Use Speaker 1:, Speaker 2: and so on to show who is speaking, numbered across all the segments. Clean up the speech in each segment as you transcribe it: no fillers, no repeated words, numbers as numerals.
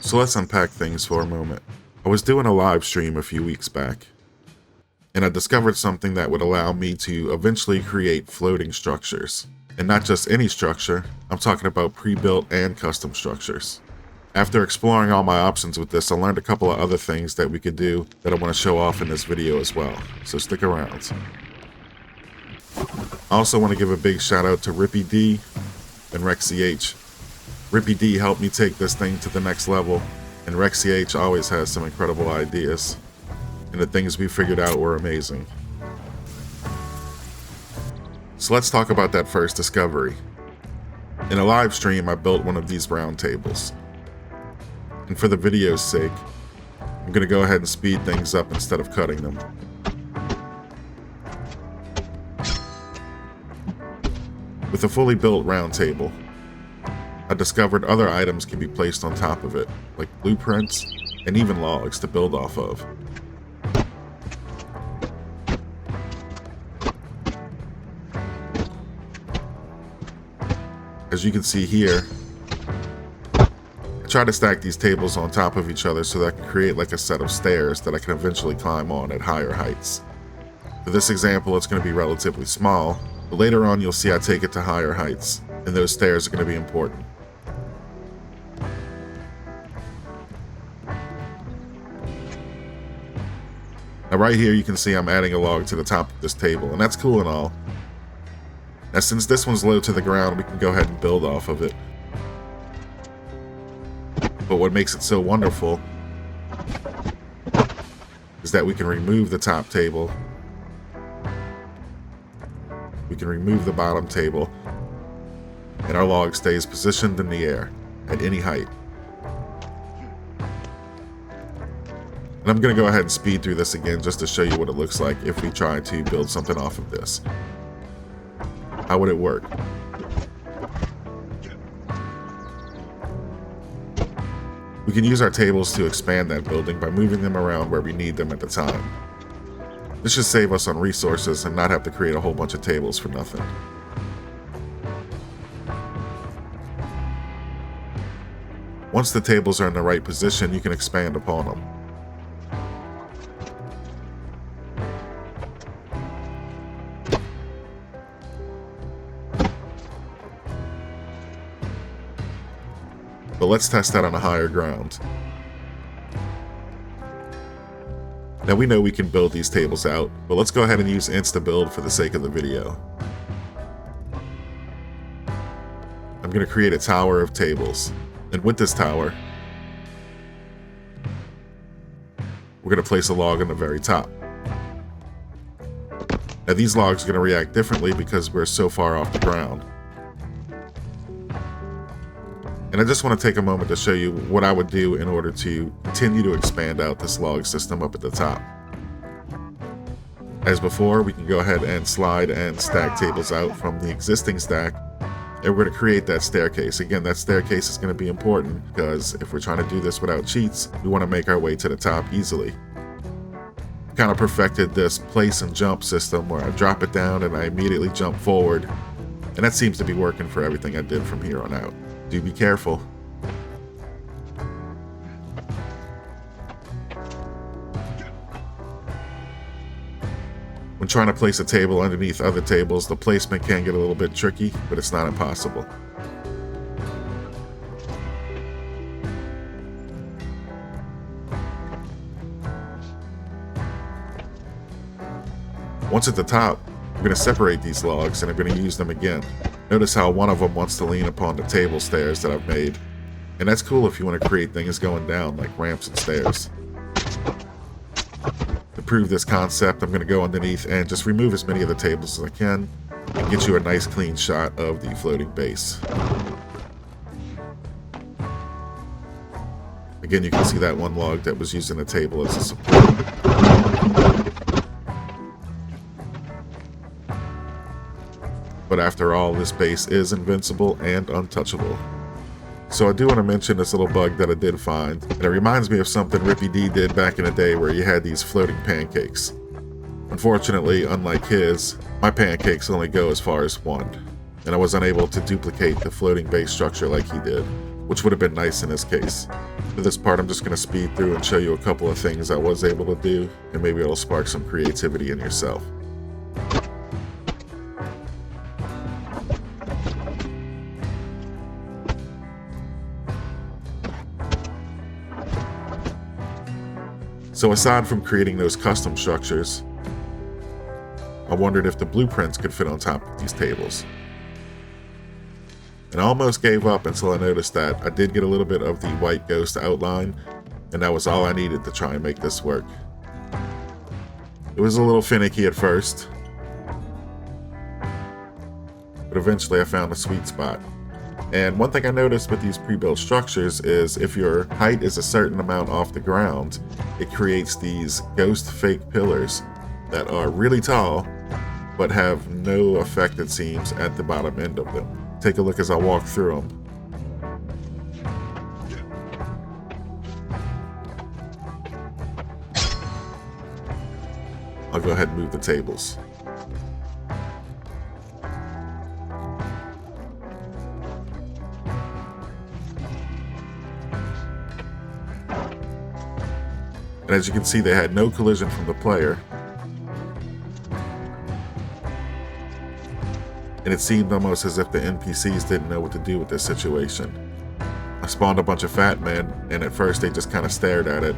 Speaker 1: So let's unpack things for a moment. I was doing a live stream a few weeks back, and I discovered something that would allow me to eventually create floating structures. And not just any structure, I'm talking about pre-built and custom structures. After exploring all my options with this, I learned a couple of other things that we could do that I want to show off in this video as well, so stick around. I also want to give a big shout out to RippyD and RexyH. RippyD helped me take this thing to the next level, and RexyH always has some incredible ideas, and the things we figured out were amazing. So let's talk about that first discovery. In a live stream, I built one of these round tables. And for the video's sake, I'm going to go ahead and speed things up instead of cutting them. With a fully built round table, I discovered other items can be placed on top of it, like blueprints and even logs to build off of. As you can see here, I try to stack these tables on top of each other so that I can create like a set of stairs that I can eventually climb on at higher heights. For this example, it's going to be relatively small, but later on you'll see I take it to higher heights, and those stairs are going to be important. Now right here you can see I'm adding a log to the top of this table, and that's cool and all. Now since this one's low to the ground, we can go ahead and build off of it. But what makes it so wonderful is that we can remove the top table, we can remove the bottom table, and our log stays positioned in the air at any height. And I'm going to go ahead and speed through this again just to show you what it looks like if we try to build something off of this. How would it work? We can use our tables to expand that building by moving them around where we need them at the time. This should save us on resources and not have to create a whole bunch of tables for nothing. Once the tables are in the right position, you can expand upon them. But let's test that on a higher ground. Now we know we can build these tables out, but let's go ahead and use insta-build for the sake of the video. I'm going to create a tower of tables, and with this tower, we're going to place a log on the very top. Now these logs are going to react differently because we're so far off the ground. And I just want to take a moment to show you what I would do in order to continue to expand out this log system up at the top. As before, we can go ahead and slide and stack tables out from the existing stack, and we're going to create that staircase. Again, that staircase is going to be important because if we're trying to do this without cheats, we want to make our way to the top easily. I kind of perfected this place and jump system where I drop it down and I immediately jump forward, and that seems to be working for everything I did from here on out. Do be careful. When trying to place a table underneath other tables, the placement can get a little bit tricky, but it's not impossible. Once at the top, I'm going to separate these logs and I'm going to use them again. Notice how one of them wants to lean upon the table stairs that I've made. And that's cool if you want to create things going down like ramps and stairs. To prove this concept, I'm going to go underneath and just remove as many of the tables as I can and get you a nice clean shot of the floating base. Again, you can see that one log that was using the table as a support. But after all, this base is invincible and untouchable. So I do want to mention this little bug that I did find, and it reminds me of something RippyD did back in the day where you had these floating pancakes. Unfortunately, unlike his, my pancakes only go as far as one, and I was unable to duplicate the floating base structure like he did, which would have been nice in this case. For this part, I'm just going to speed through and show you a couple of things I was able to do, and maybe it'll spark some creativity in yourself. So aside from creating those custom structures, I wondered if the blueprints could fit on top of these tables. And I almost gave up until I noticed that I did get a little bit of the white ghost outline, and that was all I needed to try and make this work. It was a little finicky at first, but eventually I found a sweet spot. And one thing I noticed with these pre-built structures is if your height is a certain amount off the ground, it creates these ghost fake pillars that are really tall, but have no effect, it seems, at the bottom end of them. Take a look as I walk through them. I'll go ahead and move the tables. And as you can see, they had no collision from the player. And it seemed almost as if the NPCs didn't know what to do with this situation. I spawned a bunch of fat men, and at first they just kind of stared at it.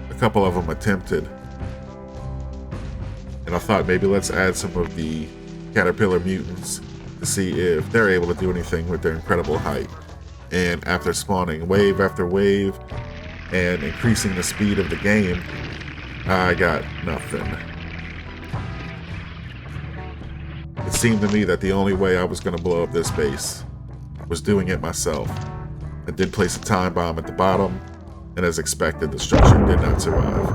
Speaker 1: A couple of them attempted. And I thought maybe let's add some of the caterpillar mutants to see if they're able to do anything with their incredible height. And after spawning wave after wave and increasing the speed of the game, I got nothing. It seemed to me that the only way I was going to blow up this base was doing it myself. I did place a time bomb at the bottom, and as expected, the structure did not survive.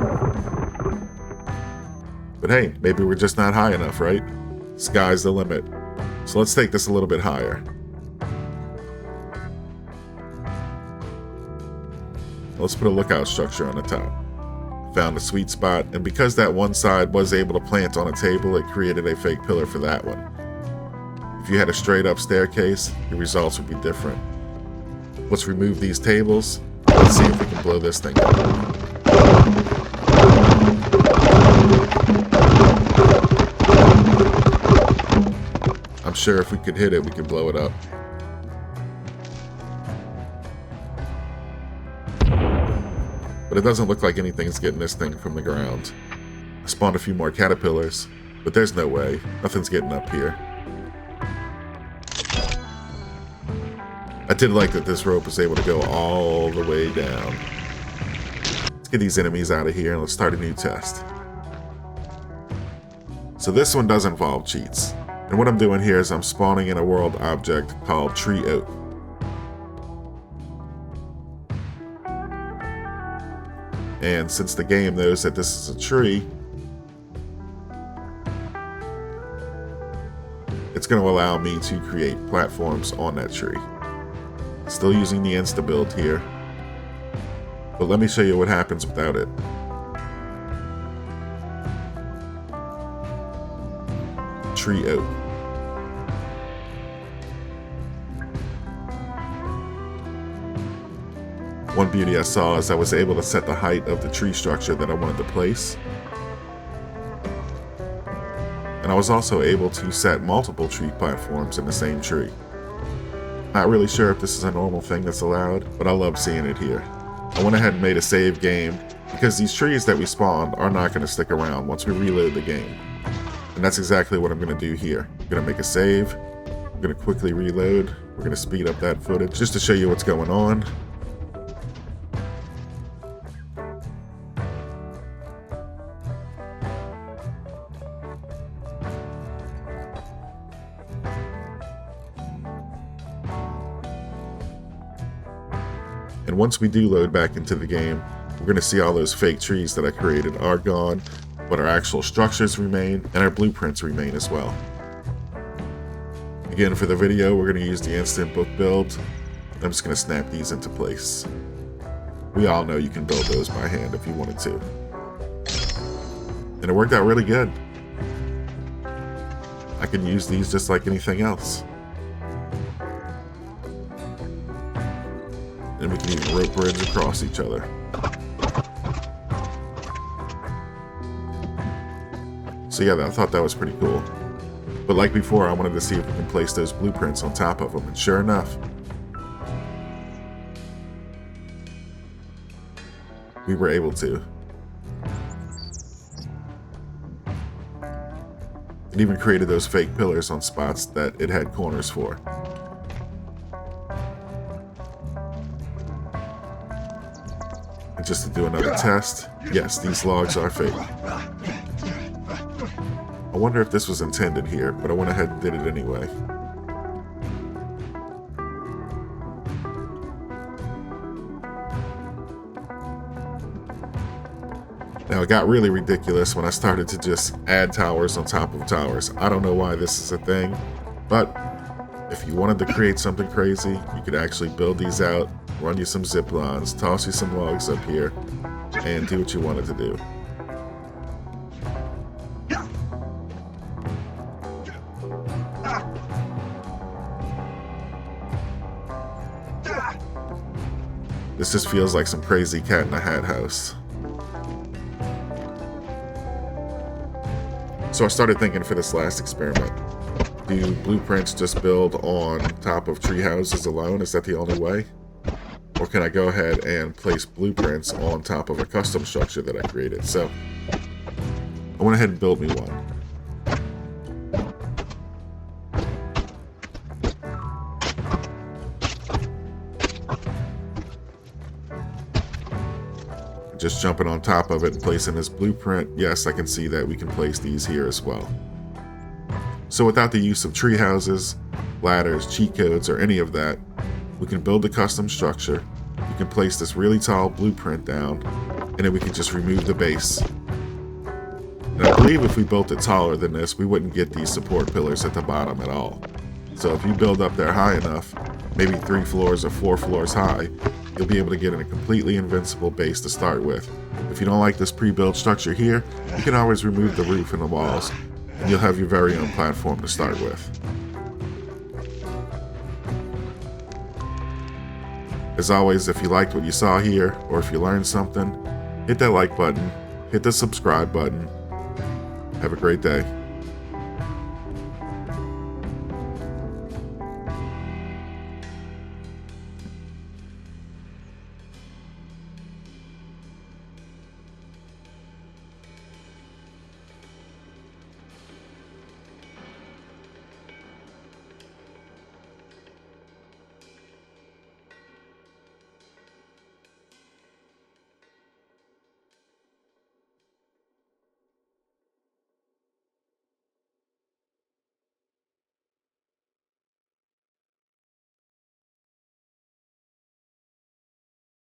Speaker 1: But hey, maybe we're just not high enough, right? Sky's the limit. So let's take this a little bit higher. Let's put a lookout structure on the top. Found a sweet spot, and because that one side was able to plant on a table, it created a fake pillar for that one. If you had a straight up staircase, the results would be different. Let's remove these tables. Let's see if we can blow this thing up. I'm sure if we could hit it, we could blow it up. But it doesn't look like anything's getting this thing from the ground. I spawned a few more caterpillars, but there's no way. Nothing's getting up here. I did like that this rope was able to go all the way down. Let's get these enemies out of here and let's start a new test. So this one does involve cheats. And what I'm doing here is I'm spawning in a world object called Tree Oak. And since the game knows that this is a tree, it's going to allow me to create platforms on that tree. Still using the insta build here, but let me show you what happens without it. Tree Oak. One beauty I saw is I was able to set the height of the tree structure that I wanted to place. And I was also able to set multiple tree platforms in the same tree. Not really sure if this is a normal thing that's allowed, but I love seeing it here. I went ahead and made a save game because these trees that we spawned are not going to stick around once we reload the game. And that's exactly what I'm going to do here. I'm going to make a save. I'm going to quickly reload. We're going to speed up that footage just to show you what's going on. And once we do load back into the game, we're going to see all those fake trees that I created are gone, but our actual structures remain and our blueprints remain as well. Again, for the video, we're going to use the instant book build. I'm just going to snap these into place. We all know you can build those by hand if you wanted to. And it worked out really good. I can use these just like anything else. And we can You can rope bridge across each other. So yeah, I thought that was pretty cool. But like before, I wanted to see if we can place those blueprints on top of them, and sure enough, we were able to. It even created those fake pillars on spots that it had corners for. And just to do another test, yes, these logs are fake. I wonder if this was intended here, but I went ahead and did it anyway. Now, it got really ridiculous when I started to just add towers on top of towers. I don't know why this is a thing, but if you wanted to create something crazy, you could actually build these out, run you some zip lines, toss you some logs up here, and do what you wanted to do. This just feels like some crazy cat in a hat house. So I started thinking for this last experiment, do blueprints just build on top of tree houses alone? Is that the only way? Or can I go ahead and place blueprints on top of a custom structure that I created? So I went ahead and built me one. Just jumping on top of it and placing this blueprint, yes, I can see that we can place these here as well. So without the use of tree houses, ladders, cheat codes, or any of that, we can build a custom structure. We can place this really tall blueprint down, and then we can just remove the base. And I believe if we built it taller than this, we wouldn't get these support pillars at the bottom at all. So if you build up there high enough, maybe 3 floors or 4 floors high, you'll be able to get in a completely invincible base to start with. If you don't like this pre-built structure here, you can always remove the roof and the walls, and you'll have your very own platform to start with. As always, if you liked what you saw here, or if you learned something, hit that like button, hit the subscribe button. Have a great day.